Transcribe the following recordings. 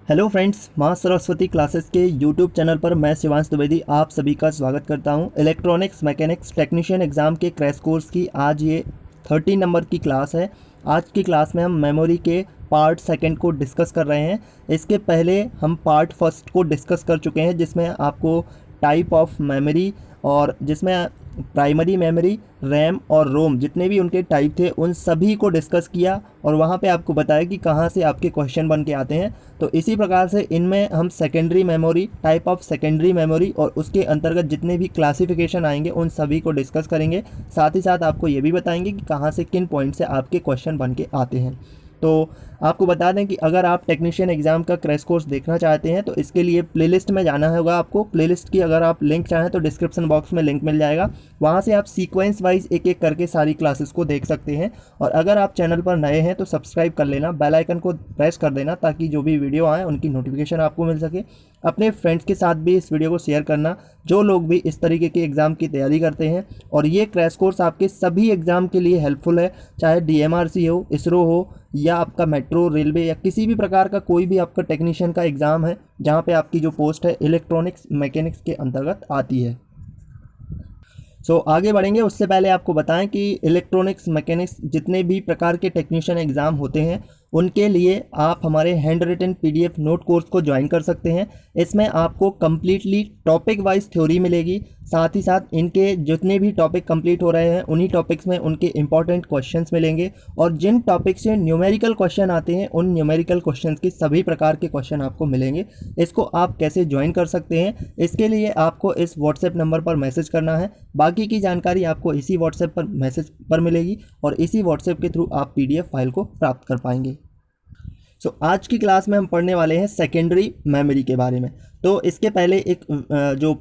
Hello friends, माँ Saraswati classes के YouTube channel पर मैं शिवांश द्विवेदी आप सभी का स्वागत करता हूँ। इलेक्ट्रॉनिक्स मैकेनिक्स टेक्नीशियन एग्ज़ाम के क्रैश कोर्स की आज ये 13 नंबर की क्लास है। आज की क्लास में हम मेमोरी के पार्ट सेकंड को डिस्कस कर रहे हैं। इसके पहले हम पार्ट फर्स्ट को डिस्कस कर चुके हैं, जिसमें आपको टाइप ऑफ मेमोरी और जिसमें प्राइमरी मेमोरी, रैम और रोम जितने भी उनके टाइप थे उन सभी को डिस्कस किया और वहाँ पे आपको बताया कि कहाँ से आपके क्वेश्चन बन के आते हैं। तो इसी प्रकार से इनमें हम secondary memory, type of secondary memory और उसके अंतर्गत जितने भी क्लासिफिकेशन आएंगे उन सभी को डिस्कस करेंगे। साथ ही साथ आपको ये भी बताएंगे कि कहाँ से किन पॉइंट से आपके क्वेश्चन बन के आते हैं। तो आपको बता दें कि अगर आप टेक्नीशियन एग्ज़ाम का क्रैश कोर्स देखना चाहते हैं तो इसके लिए प्लेलिस्ट में जाना होगा आपको। प्लेलिस्ट की अगर आप लिंक चाहें तो डिस्क्रिप्शन बॉक्स में लिंक मिल जाएगा, वहाँ से आप सीक्वेंस वाइज एक एक करके सारी क्लासेस को देख सकते हैं। और अगर आप चैनल पर नए हैं तो सब्सक्राइब कर लेना, बेल आइकन को प्रेस कर देना ताकि जो भी वीडियो आए उनकी नोटिफिकेशन आपको मिल सके। अपने फ्रेंड्स के साथ भी इस वीडियो को शेयर करना जो लोग भी इस तरीके के एग्ज़ाम की तैयारी करते हैं। और ये क्रैश कोर्स आपके सभी एग्ज़ाम के लिए हेल्पफुल है, चाहे DMRC हो, इसरो हो या आपका मेट्रो, रेलवे या किसी भी प्रकार का कोई भी आपका टेक्नीशियन का एग्ज़ाम है जहाँ पे आपकी जो पोस्ट है इलेक्ट्रॉनिक्स मैकेनिक्स के अंतर्गत आती है। आगे बढ़ेंगे उससे पहले आपको बताएं कि इलेक्ट्रॉनिक्स मैकेनिक्स जितने भी प्रकार के टेक्नीशियन एग्ज़ाम होते हैं उनके लिए आप हमारे handwritten PDF note course को ज्वाइन कर सकते हैं। इसमें आपको कम्प्लीटली टॉपिक वाइज थ्योरी मिलेगी, साथ ही साथ इनके जितने भी टॉपिक कंप्लीट हो रहे हैं उन्हीं टॉपिक्स में उनके इंपॉर्टेंट क्वेश्चंस मिलेंगे और जिन टॉपिक से न्यूमेरिकल क्वेश्चन आते हैं उन न्यूमेरिकल क्वेश्चंस के सभी प्रकार के क्वेश्चन आपको मिलेंगे। इसको आप कैसे ज्वाइन कर सकते हैं, इसके लिए आपको इस व्हाट्सएप नंबर पर मैसेज करना है। बाकी की जानकारी आपको इसी व्हाट्सएप पर मैसेज पर मिलेगी और इसी व्हाट्सएप के थ्रू आप PDF फाइल को प्राप्त कर पाएंगे। आज की क्लास में हम पढ़ने वाले हैं सेकेंडरी मेमोरी के बारे में। तो इसके पहले एक जो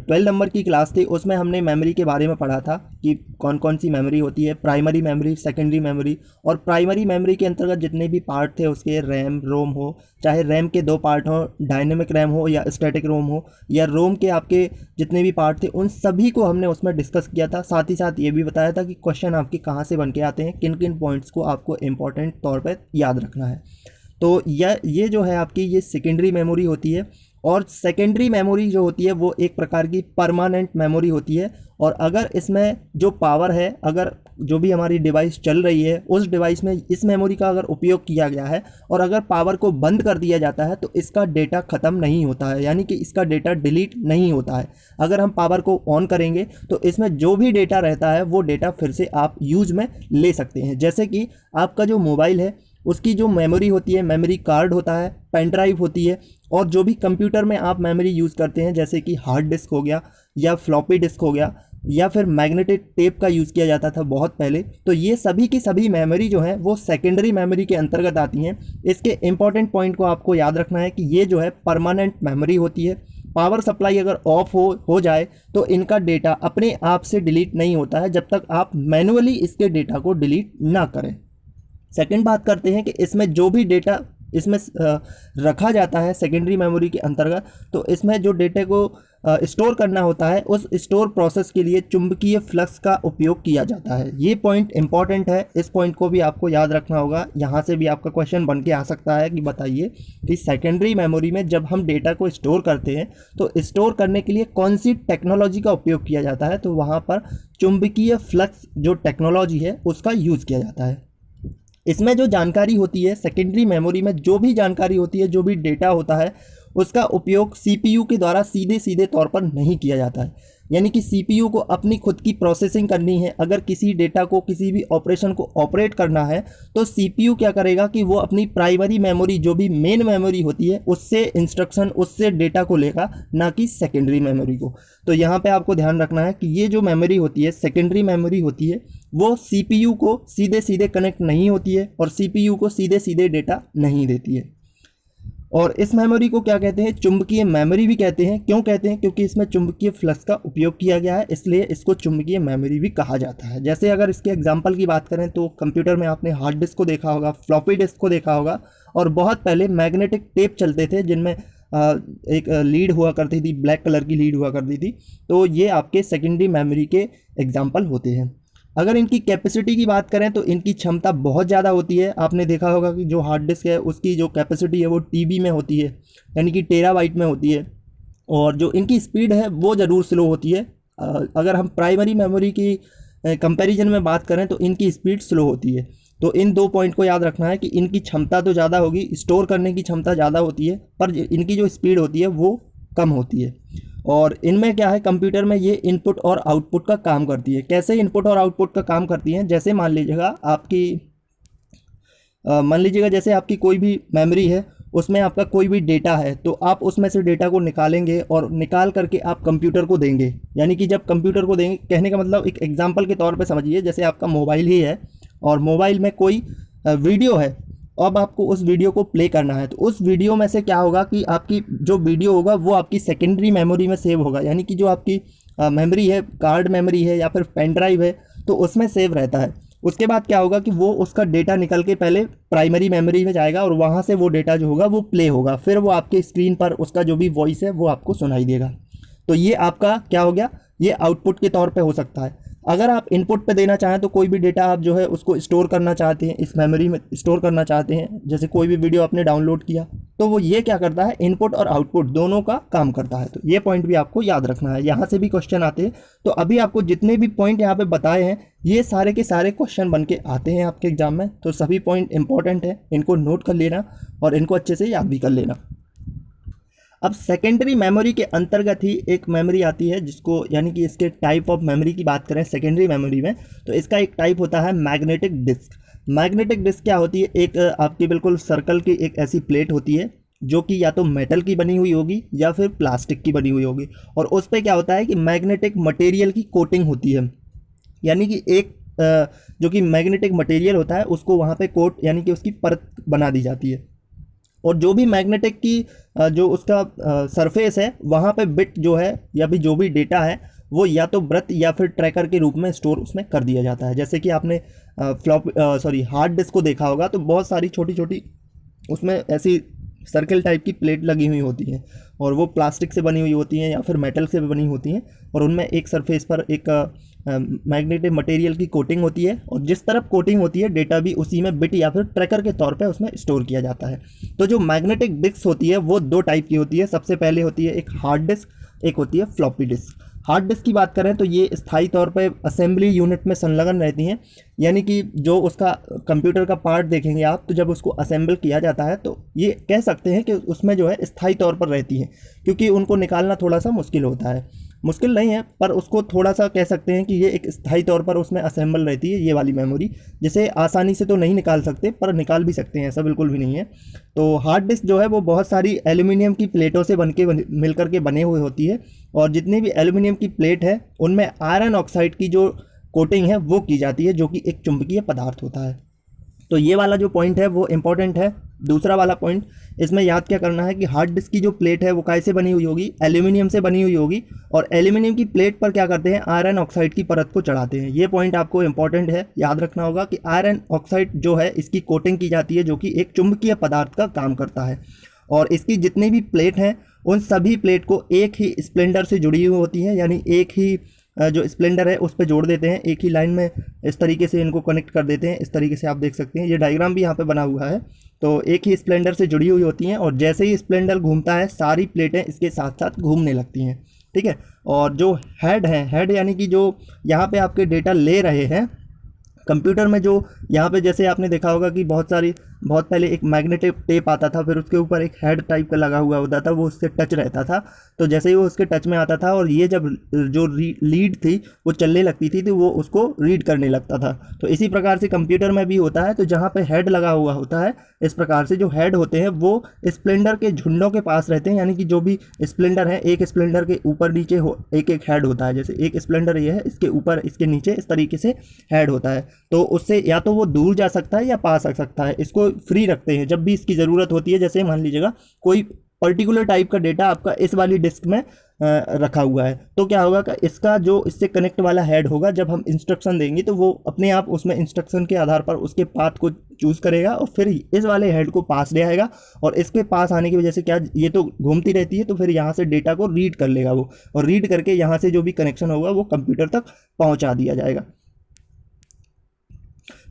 12 नंबर की क्लास थी उसमें हमने मेमोरी के बारे में पढ़ा था कि कौन कौन सी मेमोरी होती है, प्राइमरी मेमोरी, सेकेंडरी मेमोरी। और प्राइमरी मेमोरी के अंतर्गत जितने भी पार्ट थे उसके रैम, रोम हो, चाहे रैम के 2 पार्ट हों, डायनेमिक रैम हो या स्टैटिक रोम हो, या रोम के आपके जितने भी पार्ट थे उन सभी को हमने उसमें डिस्कस किया था। साथ ही साथ ये भी बताया था कि क्वेश्चन आपके कहाँ से बन के आते हैं, किन किन पॉइंट्स को आपको इंपॉर्टेंट तौर पर याद रखना है। तो ये जो है आपकी ये सेकेंडरी मेमोरी होती है। और सेकेंडरी मेमोरी जो होती है वो एक प्रकार की परमानेंट मेमोरी होती है। और अगर इसमें जो पावर है, अगर जो भी हमारी डिवाइस चल रही है उस डिवाइस में इस मेमोरी का अगर उपयोग किया गया है और अगर पावर को बंद कर दिया जाता है तो इसका डेटा ख़त्म नहीं होता है, यानी कि इसका डेटा डिलीट नहीं होता है। अगर हम पावर को ऑन करेंगे तो इसमें जो भी डेटा रहता है वो डेटा फिर से आप यूज में ले सकते हैं। जैसे कि आपका जो मोबाइल है उसकी जो मेमोरी होती है, मेमोरी कार्ड होता है, पेन ड्राइव होती है, और जो भी कंप्यूटर में आप मेमोरी यूज़ करते हैं जैसे कि हार्ड डिस्क हो गया या फ्लॉपी डिस्क हो गया या फिर मैग्नेटिक टेप का यूज़ किया जाता था बहुत पहले, तो ये सभी की सभी मेमोरी जो है वो सेकेंडरी मेमोरी के अंतर्गत आती हैं। इसके इंपॉर्टेंट पॉइंट को आपको याद रखना है कि ये जो है परमानेंट मेमोरी होती है। पावर सप्लाई अगर ऑफ हो जाए तो इनका डेटा अपने आप से डिलीट नहीं होता है जब तक आप मैनुअली इसके डेटा को डिलीट ना करें। सेकंड बात करते हैं कि इसमें जो भी डेटा इसमें रखा जाता है सेकेंडरी मेमोरी के अंतर्गत, तो इसमें जो डेटा को स्टोर करना होता है उस स्टोर प्रोसेस के लिए चुंबकीय फ्लक्स का उपयोग किया जाता है। ये पॉइंट इंपॉर्टेंट है, इस पॉइंट को भी आपको याद रखना होगा। यहाँ से भी आपका क्वेश्चन बन के आ सकता है कि बताइए कि सेकेंडरी मेमोरी में जब हम डेटा को स्टोर करते हैं तो स्टोर करने के लिए कौन सी टेक्नोलॉजी का उपयोग किया जाता है, तो वहाँ पर चुंबकीय फ्लक्स जो टेक्नोलॉजी है उसका यूज़ किया जाता है। इसमें जो जानकारी होती है सेकेंडरी मेमोरी में, जो भी जानकारी होती है, जो भी डेटा होता है उसका उपयोग CPU के द्वारा सीधे तौर पर नहीं किया जाता है। यानी कि CPU को अपनी खुद की प्रोसेसिंग करनी है। अगर किसी डेटा को, किसी भी ऑपरेशन को ऑपरेट करना है तो CPU क्या करेगा कि वो अपनी प्राइमरी मेमोरी जो भी मेन मेमोरी होती है उससे इंस्ट्रक्शन, उससे डेटा को लेगा, ना कि सेकेंडरी मेमोरी को। तो यहाँ पे आपको ध्यान रखना है कि ये जो मेमोरी होती है, सेकेंडरी मेमोरी होती है, वो CPU को सीधे कनेक्ट नहीं होती है और CPU को सीधे डेटा नहीं देती है। और इस मेमोरी को क्या कहते हैं, चुंबकीय मेमोरी भी कहते हैं। क्यों कहते हैं, क्योंकि इसमें चुंबकीय फ्लक्स का उपयोग किया गया है, इसलिए इसको चुंबकीय मेमोरी भी कहा जाता है। जैसे अगर इसके एग्जांपल की बात करें तो कंप्यूटर में आपने हार्ड डिस्क को देखा होगा, फ्लॉपी डिस्क को देखा होगा, और बहुत पहले मैग्नेटिक टेप चलते थे जिनमें एक लीड हुआ करती थी, ब्लैक कलर की लीड हुआ करती थी। तो ये आपके सेकेंडरी मेमोरी के एग्जाम्पल होते हैं। अगर इनकी कैपेसिटी की बात करें तो इनकी क्षमता बहुत ज़्यादा होती है। आपने देखा होगा कि जो हार्ड डिस्क है उसकी जो कैपेसिटी है वो टीबी में होती है, यानी कि टेराबाइट में होती है। और जो इनकी स्पीड है वो ज़रूर स्लो होती है। अगर हम प्राइमरी मेमोरी की कंपैरिजन में बात करें तो इनकी स्पीड स्लो होती है। तो इन 2 पॉइंट को याद रखना है कि इनकी क्षमता तो ज़्यादा होगी, स्टोर करने की क्षमता ज़्यादा होती है, पर इनकी जो स्पीड होती है वो कम होती है। और इनमें क्या है, कंप्यूटर में ये इनपुट और आउटपुट का काम करती है। कैसे इनपुट और आउटपुट का काम करती हैं, जैसे मान लीजिएगा जैसे आपकी कोई भी मेमोरी है, उसमें आपका कोई भी डेटा है, तो आप उसमें से डेटा को निकालेंगे और निकाल करके आप कंप्यूटर को देंगे। यानी कि जब कंप्यूटर को देंगे, कहने का मतलब एक एग्जांपल के तौर पे समझिए, जैसे आपका मोबाइल ही है और मोबाइल में कोई वीडियो है, अब आपको उस वीडियो को प्ले करना है, तो उस वीडियो में से क्या होगा कि आपकी जो वीडियो होगा वो आपकी सेकेंडरी मेमोरी में सेव होगा। यानी कि जो आपकी मेमोरी है, कार्ड मेमोरी है या फिर पेन ड्राइव है, तो उसमें सेव रहता है। उसके बाद क्या होगा कि वो उसका डेटा निकल के पहले प्राइमरी मेमोरी में जाएगा और वहाँ से वो डेटा जो होगा वो प्ले होगा, फिर वो आपके स्क्रीन पर उसका जो भी वॉइस है वो आपको सुनाई देगा। तो ये आपका क्या हो गया, ये आउटपुट के तौर पे हो सकता है। अगर आप इनपुट पे देना चाहें तो कोई भी डेटा आप जो है उसको स्टोर करना चाहते हैं, इस मेमोरी में स्टोर करना चाहते हैं, जैसे कोई भी वीडियो आपने डाउनलोड किया, तो वो ये क्या करता है, इनपुट और आउटपुट दोनों का काम करता है। तो ये पॉइंट भी आपको याद रखना है, यहाँ से भी क्वेश्चन आते हैं। तो अभी आपको जितने भी पॉइंट यहाँ पे बताए हैं ये सारे के सारे क्वेश्चन बन के आते हैं आपके एग्जाम में। तो सभी पॉइंट इंपॉर्टेंट है, इनको नोट कर लेना और इनको अच्छे से याद भी कर लेना। अब सेकेंडरी मेमोरी के अंतर्गत ही एक मेमोरी आती है जिसको, यानी कि इसके टाइप ऑफ मेमोरी की बात करें सेकेंडरी मेमोरी में, तो इसका एक टाइप होता है मैग्नेटिक डिस्क। मैग्नेटिक डिस्क क्या होती है, एक आपकी बिल्कुल सर्कल की एक ऐसी प्लेट होती है जो कि या तो मेटल की बनी हुई होगी या फिर प्लास्टिक की बनी हुई होगी, और उस पर क्या होता है कि मैग्नेटिक मटेरियल की कोटिंग होती है। यानी कि एक जो कि मैग्नेटिक मटेरियल होता है उसको वहाँ पे कोट, यानी कि उसकी परत बना दी जाती है। और जो भी मैग्नेटिक की जो उसका सरफेस है वहाँ पे बिट जो है या भी जो भी डेटा है वो या तो वृत्त या फिर ट्रैकर के रूप में स्टोर उसमें कर दिया जाता है। जैसे कि आपने हार्ड डिस्क को देखा होगा, तो बहुत सारी छोटी छोटी उसमें ऐसी सर्कल टाइप की प्लेट लगी हुई होती हैं और वो प्लास्टिक से बनी हुई होती हैं या फिर मेटल से भी बनी होती हैं, और उनमें एक सरफेस पर एक मैग्नेटिक मटेरियल की कोटिंग होती है, और जिस तरफ कोटिंग होती है डेटा भी उसी में बिट या फिर ट्रैकर के तौर पे उसमें स्टोर किया जाता है। तो जो मैग्नेटिक डिस्क होती है वो 2 टाइप की होती है। सबसे पहले होती है एक हार्ड डिस्क, एक होती है फ्लॉपी डिस्क। हार्ड डिस्क की बात करें तो ये स्थायी तौर पे असेंबली यूनिट में संलग्न रहती हैं, यानी कि जो उसका कंप्यूटर का पार्ट देखेंगे आप, तो जब उसको असेंबल किया जाता है तो ये कह सकते हैं कि उसमें जो है स्थायी तौर पर रहती हैं, क्योंकि उनको निकालना थोड़ा सा मुश्किल होता है। मुश्किल नहीं है, पर उसको थोड़ा सा कह सकते हैं कि ये एक स्थायी तौर पर उसमें असेंबल रहती है ये वाली मेमोरी, जिसे आसानी से तो नहीं निकाल सकते पर निकाल भी सकते हैं, ऐसा बिल्कुल भी नहीं है। तो हार्ड डिस्क जो है वो बहुत सारी एल्यूमिनियम की प्लेटों से मिल करके बने हुए होती है, और जितनी भी एल्यूमिनियम की प्लेट है उनमें आयरन ऑक्साइड की जो कोटिंग है वो की जाती है, जो कि एक चुंबकीय पदार्थ होता है। तो ये वाला जो पॉइंट है वो इम्पॉर्टेंट है। दूसरा वाला पॉइंट इसमें याद क्या करना है कि हार्ड डिस्क की जो प्लेट है वो कैसे बनी हुई होगी, एल्यूमिनियम से बनी हुई होगी, और एल्यूमिनियम की प्लेट पर क्या करते हैं, आयरन ऑक्साइड की परत को चढ़ाते हैं। ये पॉइंट आपको इंपॉर्टेंट है, याद रखना होगा कि आयरन ऑक्साइड जो है इसकी कोटिंग की जाती है, जो कि एक चुंबकीय पदार्थ का काम करता है। और इसकी जितनी भी प्लेट हैं उन सभी प्लेट को एक ही स्प्लेंडर से जुड़ी हुई होती है, यानी एक ही जो स्प्लेंडर है उस पर जोड़ देते हैं, एक ही लाइन में इस तरीके से इनको कनेक्ट कर देते हैं। इस तरीके से आप देख सकते हैं, ये डायग्राम भी यहाँ पे बना हुआ है। तो एक ही स्प्लेंडर से जुड़ी हुई होती हैं, और जैसे ही स्प्लेंडर घूमता है सारी प्लेटें इसके साथ साथ घूमने लगती हैं, ठीक है। और जो हेड है, हेड यानी कि जो यहाँ पे आपके डेटा ले रहे हैं कंप्यूटर में, जो यहाँ पे जैसे आपने देखा होगा कि बहुत पहले एक मैग्नेटिक टेप आता था, फिर उसके ऊपर एक हेड टाइप का लगा हुआ होता था, वो उससे टच रहता था। तो जैसे ही वो उसके टच में आता था और ये जब जो लीड थी वो चलने लगती थी तो वो उसको रीड करने लगता था। तो इसी प्रकार से कंप्यूटर में भी होता है। तो जहाँ पे हेड लगा हुआ होता है, इस प्रकार से जो हेड होते हैं वो स्प्लेंडर के झुंडों के पास रहते हैं, यानी कि जो भी स्प्लेंडर है एक स्प्लेंडर के ऊपर नीचे एक एक हेड होता है। जैसे एक स्प्लेंडर ये है, इसके ऊपर इसके नीचे इस तरीके से हेड होता है। तो उससे या तो वो दूर जा सकता है या पास आ सकता है। इसको फ्री रखते हैं जब भी इसकी ज़रूरत होती है। जैसे मान लीजिएगा कोई पर्टिकुलर टाइप का डेटा आपका इस वाली डिस्क में रखा हुआ है, तो क्या होगा कि इसका जो इससे कनेक्ट वाला हेड होगा, जब हम इंस्ट्रक्शन देंगे तो वो अपने आप उसमें इंस्ट्रक्शन के आधार पर उसके पाथ को चूज़ करेगा और फिर इस वाले हेड को पास ले आएगा। और इसके पास आने की वजह से क्या, ये तो घूमती रहती है, तो फिर यहाँ से डेटा को रीड कर लेगा वो, और रीड करके यहाँ से जो भी कनेक्शन होगा वो कंप्यूटर तक पहुँचा दिया जाएगा।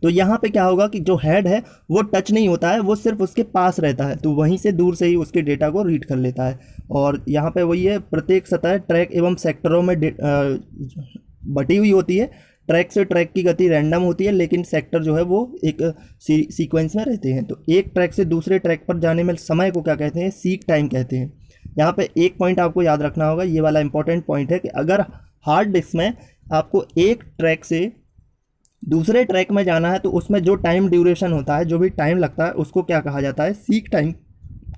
तो यहाँ पे क्या होगा कि जो हेड है वो टच नहीं होता है, वो सिर्फ उसके पास रहता है, तो वहीं से दूर से ही उसके डेटा को रीड कर लेता है। और यहाँ पे वही है, प्रत्येक सतह ट्रैक एवं सेक्टरों में बटी हुई होती है। ट्रैक से ट्रैक की गति रैंडम होती है, लेकिन सेक्टर जो है वो एक सीक्वेंस में रहते हैं। तो एक ट्रैक से दूसरे ट्रैक पर जाने में समय को क्या कहते हैं, सीक टाइम कहते हैं। यहाँ पे एक पॉइंट आपको याद रखना होगा, ये वाला इंपॉर्टेंट पॉइंट है कि अगर हार्ड डिस्क में आपको एक ट्रैक से दूसरे ट्रैक में जाना है तो उसमें जो टाइम ड्यूरेशन होता है, जो भी टाइम लगता है, उसको क्या कहा जाता है, सीक टाइम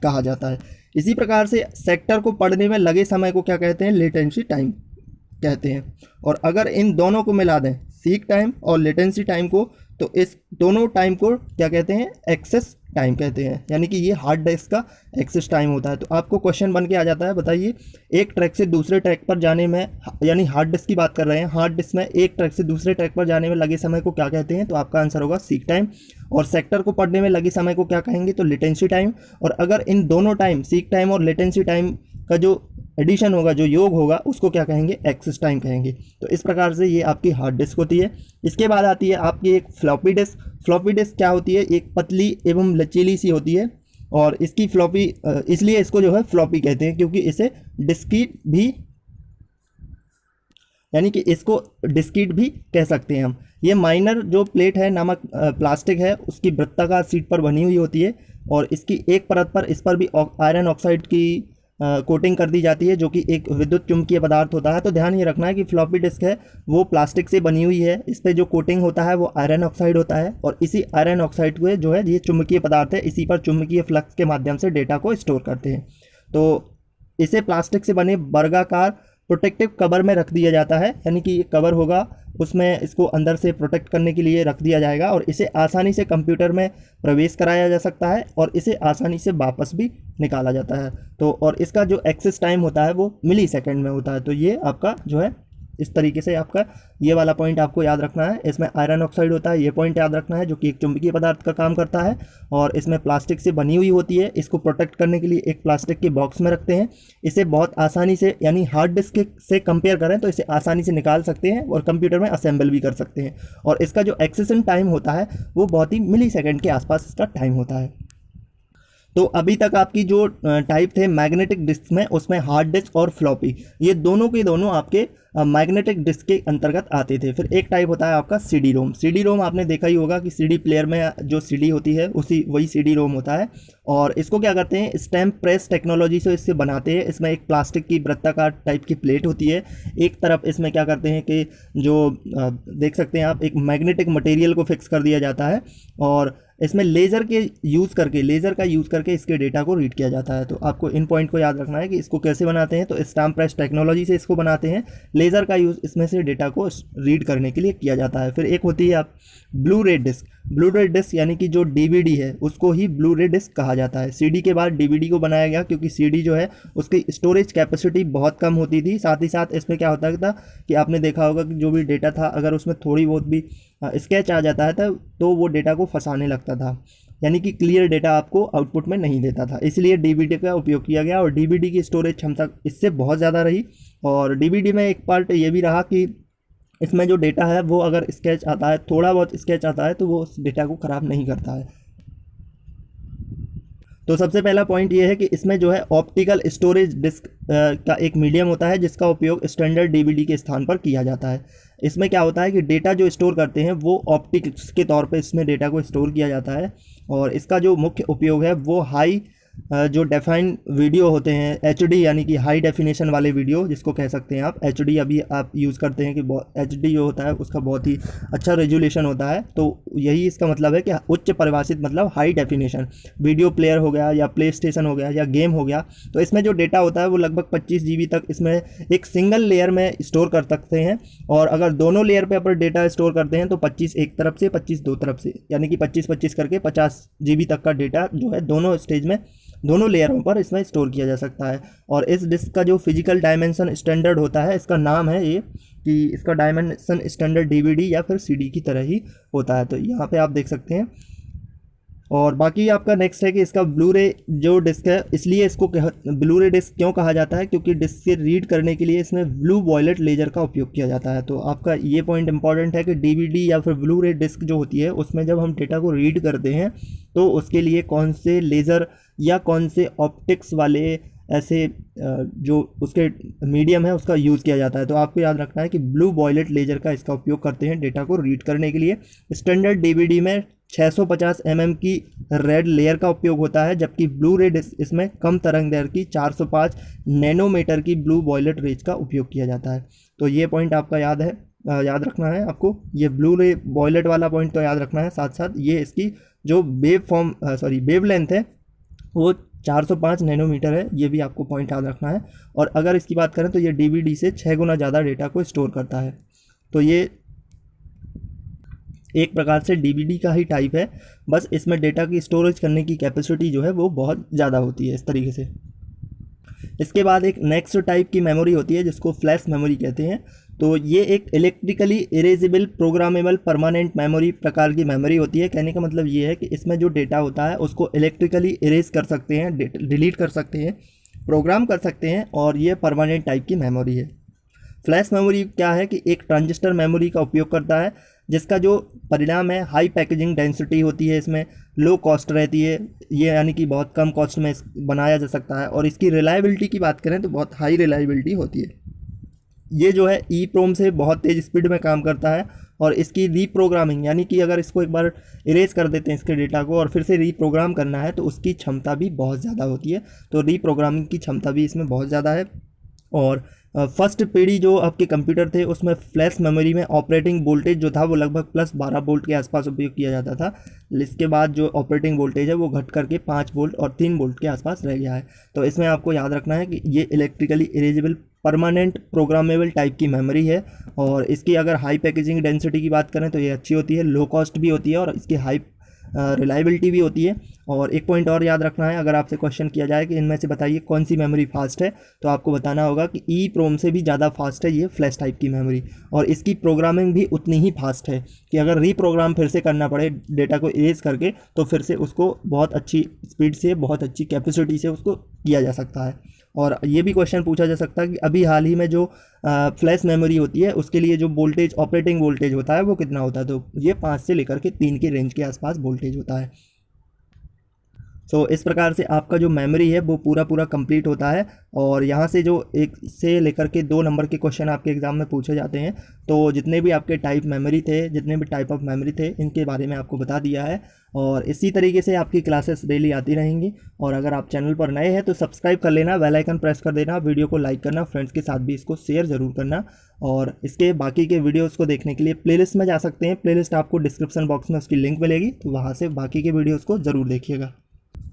कहा जाता है। इसी प्रकार से सेक्टर को पढ़ने में लगे समय को क्या कहते हैं, लेटेंसी टाइम कहते हैं। और अगर इन दोनों को मिला दें, सीक टाइम और लेटेंसी टाइम को, तो इस दोनों टाइम को क्या कहते हैं, एक्सेस टाइम कहते हैं। यानी कि ये हार्ड डिस्क का एक्सेस टाइम होता है। तो आपको क्वेश्चन बन के आ जाता है, बताइए एक ट्रैक से दूसरे ट्रैक पर जाने में, यानी हार्ड डिस्क की बात कर रहे हैं, हार्ड डिस्क में एक ट्रैक से दूसरे ट्रैक पर जाने में लगे समय को क्या कहते हैं, तो आपका आंसर होगा सीक टाइम। और सेक्टर को पढ़ने में लगे समय को क्या कहेंगे, तो लेटेंसी टाइम। और अगर इन दोनों टाइम, सीक टाइम और लेटेंसी टाइम का जो एडिशन होगा, जो योग होगा, उसको क्या कहेंगे, एक्सेस टाइम कहेंगे। तो इस प्रकार से ये आपकी हार्ड डिस्क होती है। इसके बाद आती है आपकी एक फ्लॉपी डिस्क। फ्लॉपी डिस्क क्या होती है, एक पतली एवं लचीली सी होती है, और इसकी फ्लॉपी इसलिए इसको जो है फ्लॉपी कहते हैं, क्योंकि इसे डिस्क्रीट भी, यानी कि इसको डिस्क्रीट भी कह सकते हैं हम। ये माइनर जो प्लेट है नामक प्लास्टिक है, उसकी वृत्ताकार सीट पर बनी हुई होती है, और इसकी एक परत पर, इस पर भी आयरन ऑक्साइड की कोटिंग कर दी जाती है, जो कि एक विद्युत चुम्बकीय पदार्थ होता है। तो ध्यान ये रखना है कि फ्लॉपी डिस्क है वो प्लास्टिक से बनी हुई है, इस पर जो कोटिंग होता है वो आयरन ऑक्साइड होता है, और इसी आयरन ऑक्साइड को जो है, ये चुम्बकीय पदार्थ है, इसी पर चुम्बकीय फ्लक्स के माध्यम से डेटा को स्टोर करते हैं। तो इसे प्लास्टिक से बने वर्गाकार प्रोटेक्टिव कवर में रख दिया जाता है, यानी कि ये कवर होगा, उसमें इसको अंदर से प्रोटेक्ट करने के लिए रख दिया जाएगा, और इसे आसानी से कंप्यूटर में प्रवेश कराया जा सकता है, और इसे आसानी से वापस भी निकाला जाता है। तो और इसका जो एक्सेस टाइम होता है वो मिली सेकेंड में होता है। तो ये आपका जो है, इस तरीके से आपका ये वाला पॉइंट आपको याद रखना है। इसमें आयरन ऑक्साइड होता है, ये पॉइंट याद रखना है, जो कि एक चुंबकीय पदार्थ का काम करता है, और इसमें प्लास्टिक से बनी हुई होती है। इसको प्रोटेक्ट करने के लिए एक प्लास्टिक के बॉक्स में रखते हैं। इसे बहुत आसानी से, यानी हार्ड डिस्क से कंपेयर करें तो इसे आसानी से निकाल सकते हैं, और कंप्यूटर में असेंबल भी कर सकते हैं। और इसका जो एक्सेशन टाइम होता है वो बहुत ही मिली सेकेंड के आसपास इसका टाइम होता है। तो अभी तक आपकी जो टाइप थे मैग्नेटिक डिस्क में, उसमें हार्ड डिस्क और फ्लॉपी, ये दोनों के दोनों आपके मैग्नेटिक डिस्क के अंतर्गत आते थे। फिर एक टाइप होता है आपका सीडी रोम। सीडी रोम आपने देखा ही होगा कि सीडी प्लेयर में जो सीडी होती है वही सीडी रोम होता है, और इसको क्या करते हैं, स्टैम्प प्रेस टेक्नोलॉजी से इससे बनाते हैं। इसमें एक प्लास्टिक की वृत्ताकार टाइप की प्लेट होती है, एक तरफ इसमें क्या करते हैं कि जो देख सकते हैं आप, एक मैग्नेटिक मटेरियल को फिक्स कर दिया जाता है, और इसमें लेज़र का यूज़ करके इसके डेटा को रीड किया जाता है। तो आपको इन पॉइंट को याद रखना है कि इसको कैसे बनाते हैं, तो स्टैम्प प्रेस टेक्नोलॉजी से इसको बनाते हैं। लेज़र का यूज़ इसमें से डेटा को रीड करने के लिए किया जाता है। फिर एक होती है आप ब्लू रे डिस्क। ब्लू रे डिस्क यानी कि जो डीवीडी है उसको ही ब्लू रे डिस्क कहा जाता है। सीडी के बाद डीवीडी को बनाया गया, क्योंकि सीडी जो है उसकी स्टोरेज कैपेसिटी बहुत कम होती थी। साथ ही साथ इसमें क्या होता था कि आपने देखा होगा कि जो भी डेटा था, अगर उसमें थोड़ी बहुत भी स्केच आ जाता था तो वो डेटा को फंसाने लगता था, यानी कि क्लियर डेटा आपको आउटपुट में नहीं देता था। इसलिए डीवीडी का उपयोग किया गया, और डीवीडी की स्टोरेज क्षमता इससे बहुत ज़्यादा रही। और डीवीडी में एक पार्ट ये भी रहा कि इसमें जो डेटा है वो अगर स्केच आता है, थोड़ा बहुत स्केच आता है, तो वो उस डेटा को ख़राब नहीं करता है। तो सबसे पहला पॉइंट ये है कि इसमें जो है ऑप्टिकल स्टोरेज डिस्क का एक मीडियम होता है, जिसका उपयोग स्टैंडर्ड डीवीडी के स्थान पर किया जाता है। इसमें क्या होता है कि डेटा जो स्टोर करते हैं वो ऑप्टिक्स के तौर पे इसमें डेटा को स्टोर किया जाता है, और इसका जो मुख्य उपयोग है वो हाई जो डेफाइन वीडियो होते हैं, एचडी यानी कि हाई डेफिनेशन वाले वीडियो जिसको कह सकते हैं आप। एचडी अभी आप यूज़ करते हैं कि एचडी जो होता है उसका बहुत ही अच्छा रेजोल्यूशन होता है, तो यही इसका मतलब है कि उच्च परिभाषित मतलब हाई डेफिनेशन वीडियो प्लेयर हो गया, या प्ले स्टेशन हो गया, या गेम हो गया। तो इसमें जो डेटा होता है वो लगभग 25 GB तक इसमें एक सिंगल लेयर में स्टोर कर सकते हैं, और अगर दोनों लेयर पे अपन डेटा स्टोर करते हैं तो 25 एक तरफ से, 25 दो तरफ से, यानी कि 25-25 करके 50 GB तक का डेटा जो है दोनों स्टेज में, दोनों लेयरों पर इसमें स्टोर किया जा सकता है। और इस डिस्क का जो फिजिकल डायमेंशन स्टैंडर्ड होता है, इसका नाम है ये कि इसका डायमेंशन स्टैंडर्ड डीवीडी या फिर सीडी की तरह ही होता है। तो यहाँ पे आप देख सकते हैं और बाकी आपका नेक्स्ट है कि इसका ब्लू रे जो डिस्क है, इसलिए इसको ब्लू रे डिस्क क्यों कहा जाता है, क्योंकि डिस्क से रीड करने के लिए इसमें ब्लू वॉयलेट लेजर का उपयोग किया जाता है। तो आपका ये पॉइंट इंपॉर्टेंट है कि डीवीडी या फिर ब्लू रे डिस्क जो होती है उसमें जब हम डेटा को रीड करते हैं तो उसके लिए कौन से लेज़र या कौन से ऑप्टिक्स वाले ऐसे जो उसके मीडियम है उसका यूज़ किया जाता है। तो आपको याद रखना है कि ब्लू वॉयलेट लेजर का इसका उपयोग करते हैं डेटा को रीड करने के लिए। स्टैंडर्ड डीवीडी में 650 mm की रेड लेयर का उपयोग होता है, जबकि ब्लू रे इसमें कम तरंग दैर्घ्य की 405 नैनोमीटर की ब्लू वॉयलेट रेज का उपयोग किया जाता है। तो ये पॉइंट आपका याद रखना है आपको, ये ब्लू रे वॉयलेट वाला पॉइंट तो याद रखना है, साथ साथ ये इसकी जो वेव लेंथ है वो 405 नैनोमीटर है, ये भी आपको पॉइंट याद रखना है। और अगर इसकी बात करें तो ये डीवीडी से 6 गुना ज़्यादा डेटा को स्टोर करता है। तो ये एक प्रकार से डीवीडी का ही टाइप है, बस इसमें डेटा की स्टोरेज करने की कैपेसिटी जो है वो बहुत ज़्यादा होती है इस तरीके से। इसके बाद एक नेक्स्ट टाइप की मेमोरी होती है जिसको फ्लैश मेमोरी कहते हैं। तो ये एक electrically erasable programmable permanent memory प्रकार की मेमोरी होती है। कहने का मतलब ये है कि इसमें जो डेटा होता है उसको इलेक्ट्रिकली इरेज कर सकते हैं, डिलीट कर सकते हैं, प्रोग्राम कर सकते हैं, और ये परमानेंट टाइप की मेमोरी है। फ्लैश मेमोरी क्या है कि एक ट्रांजिस्टर मेमोरी का उपयोग करता है, जिसका जो परिणाम है हाई पैकेजिंग डेंसिटी होती है, इसमें लो कॉस्ट रहती है, ये यानी कि बहुत कम कॉस्ट में बनाया जा सकता है। और इसकी रिलायबिलिटी की बात करें तो बहुत हाई रिलायबिलिटी होती है। ये जो है EEPROM से बहुत तेज़ स्पीड में काम करता है, और इसकी रीप्रोग्रामिंग यानी कि अगर इसको एक बार इरेज कर देते हैं इसके डेटा को और फिर से रीप्रोग्राम करना है तो उसकी क्षमता भी बहुत ज़्यादा होती है। तो रीप्रोग्रामिंग की क्षमता भी इसमें बहुत ज़्यादा है। और फर्स्ट पीढ़ी जो आपके कंप्यूटर थे उसमें फ्लैश मेमोरी में ऑपरेटिंग वोल्टेज जो था वो लगभग प्लस 12 वोल्ट के आसपास उपयोग किया जाता था। इसके बाद जो ऑपरेटिंग वोल्टेज है वो घट करके 5 वोल्ट और 3 वोल्ट के आसपास रह गया है। तो इसमें आपको याद रखना है कि ये electrically erasable permanent programmable type की मेमोरी है, और इसकी अगर हाई पैकेजिंग डेंसिटी की बात करें तो ये अच्छी होती है, लो कॉस्ट भी होती है, और इसकी हाई रिलायबिलिटी भी होती है। और एक पॉइंट और याद रखना है, अगर आपसे क्वेश्चन किया जाए कि इनमें से बताइए कौन सी मेमोरी फास्ट है, तो आपको बताना होगा कि EEPROM से भी ज़्यादा फास्ट है ये फ्लैश टाइप की मेमोरी, और इसकी प्रोग्रामिंग भी उतनी ही फास्ट है कि अगर रीप्रोग्राम फिर से करना पड़े डेटा को इरेज करके तो फिर से उसको बहुत अच्छी स्पीड से, बहुत अच्छी कैपेसिटी से उसको किया जा सकता है। और ये भी क्वेश्चन पूछा जा सकता है कि अभी हाल ही में जो फ्लैश मेमोरी होती है उसके लिए जो वोल्टेज ऑपरेटिंग वोल्टेज होता है वो कितना होता है, तो ये 5 से लेकर के 3 के रेंज के आसपास वोल्टेज होता है। सो इस प्रकार से आपका जो मेमोरी है वो पूरा कंप्लीट होता है। और यहाँ से जो 1 से लेकर के 2 नंबर के क्वेश्चन आपके एग्ज़ाम में पूछे जाते हैं, तो जितने भी आपके टाइप मेमोरी थे, जितने भी टाइप ऑफ मेमोरी थे, इनके बारे में आपको बता दिया है। और इसी तरीके से आपकी क्लासेस डेली आती रहेंगी। और अगर आप चैनल पर नए हैं तो सब्सक्राइब कर लेना, बेल आइकन प्रेस कर देना, वीडियो को लाइक करना, फ्रेंड्स के साथ भी इसको शेयर ज़रूर करना। और इसके बाकी के वीडियोस को देखने के लिए प्लेलिस्ट में जा सकते हैं, प्लेलिस्ट आपको डिस्क्रिप्शन बॉक्स में उसकी लिंक मिलेगी, तो वहाँ से बाकी के वीडियोज़ को ज़रूर देखिएगा।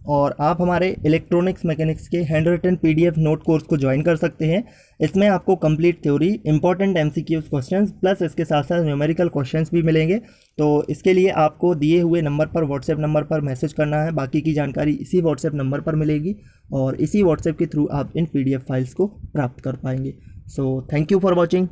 और आप हमारे इलेक्ट्रॉनिक्स मैकेनिक्स के handwritten PDF note course को ज्वाइन कर सकते हैं। इसमें आपको complete theory, important MCQs questions plus इसके साथ साथ न्यूमेरिकल क्वेश्चंस भी मिलेंगे। तो इसके लिए आपको दिए हुए नंबर पर, व्हाट्सएप नंबर पर मैसेज करना है। बाकी की जानकारी इसी व्हाट्सएप नंबर पर मिलेगी, और इसी व्हाट्सएप के थ्रू आप इन PDF फाइल्स को प्राप्त कर पाएंगे। So thank you for watching.